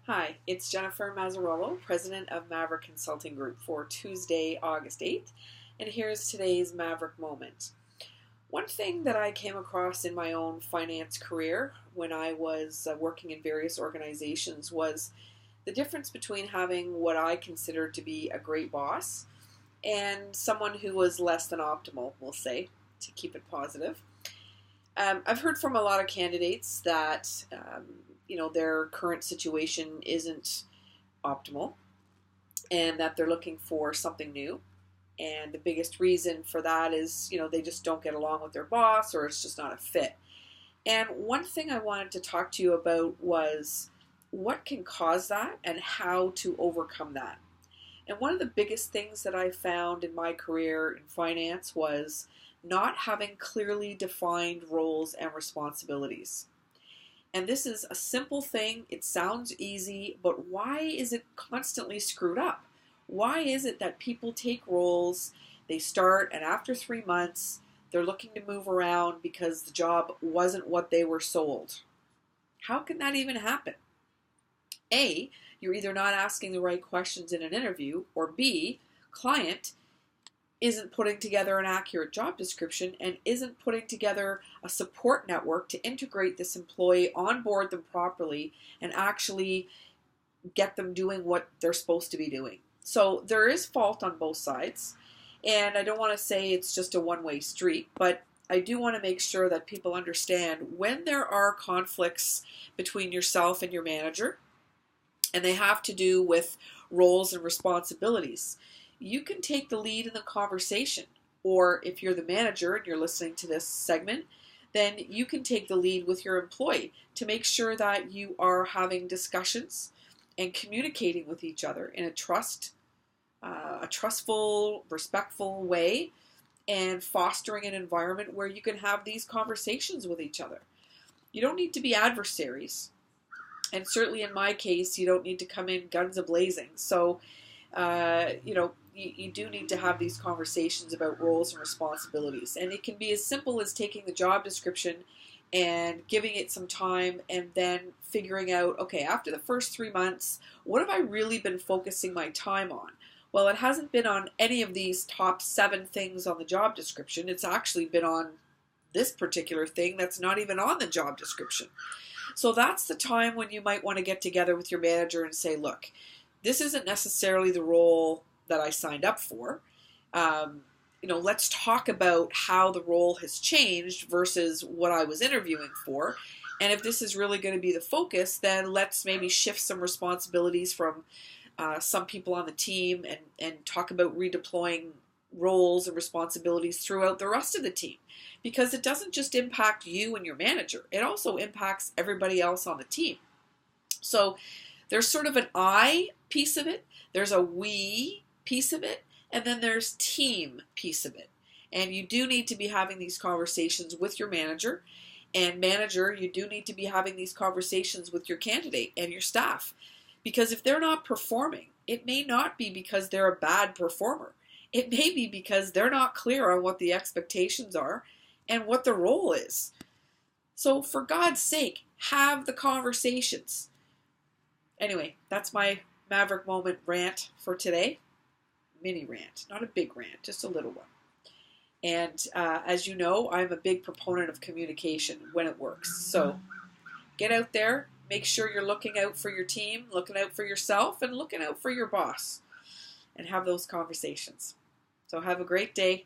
Hi, it's Jennifer Mazzarolo, President of Maverick Consulting Group for Tuesday, August 8th, and here's today's Maverick Moment. One thing that I came across in my own finance career when I was working in various organizations was the difference between having what I consider to be a great boss and someone who was less than optimal, we'll say, to keep it positive. I've heard from a lot of candidates that their current situation isn't optimal and that they're looking for something new. And the biggest reason for that is, they just don't get along with their boss or it's just not a fit. And one thing I wanted to talk to you about was what can cause that and how to overcome that. And one of the biggest things that I found in my career in finance was not having clearly defined roles and responsibilities. And this is a simple thing. It sounds easy, but why is it constantly screwed up? Why is it that people take roles, they start, and after 3 months, they're looking to move around because the job wasn't what they were sold? How can that even happen? A, you're either not asking the right questions in an interview, or B, client isn't putting together an accurate job description and isn't putting together a support network to integrate this employee, onboard them properly, and actually get them doing what they're supposed to be doing. So there is fault on both sides, and I don't want to say it's just a one-way street, but I do want to make sure that people understand when there are conflicts between yourself and your manager, and they have to do with roles and responsibilities. You can take the lead in the conversation, or if you're the manager and you're listening to this segment, then you can take the lead with your employee to make sure that you are having discussions and communicating with each other in a trustful, respectful way, and fostering an environment where you can have these conversations with each other. You don't need to be adversaries, and certainly in my case, you don't need to come in guns a-blazing. So, you do need to have these conversations about roles and responsibilities. And it can be as simple as taking the job description and giving it some time and then figuring out, okay, after the first 3 months, what have I really been focusing my time on? Well, it hasn't been on any of these top 7 things on the job description. It's actually been on this particular thing that's not even on the job description. So that's the time when you might want to get together with your manager and say, look, this isn't necessarily the role that I signed up for. Let's talk about how the role has changed versus what I was interviewing for. And if this is really going to be the focus, then let's maybe shift some responsibilities from some people on the team and talk about redeploying roles and responsibilities throughout the rest of the team. Because it doesn't just impact you and your manager. It also impacts everybody else on the team. So there's sort of an I piece of it, there's a we piece of it, and then there's team piece of it. And you do need to be having these conversations with your manager. And manager, you do need to be having these conversations with your candidate and your staff. Because if they're not performing, it may not be because they're a bad performer. It may be because they're not clear on what the expectations are and what the role is. So for God's sake, have the conversations. Anyway, that's my Maverick Moment rant for today. Mini rant, not a big rant, just a little one. And as you know, I'm a big proponent of communication when it works. So get out there, make sure you're looking out for your team, looking out for yourself, and looking out for your boss. And have those conversations. So have a great day.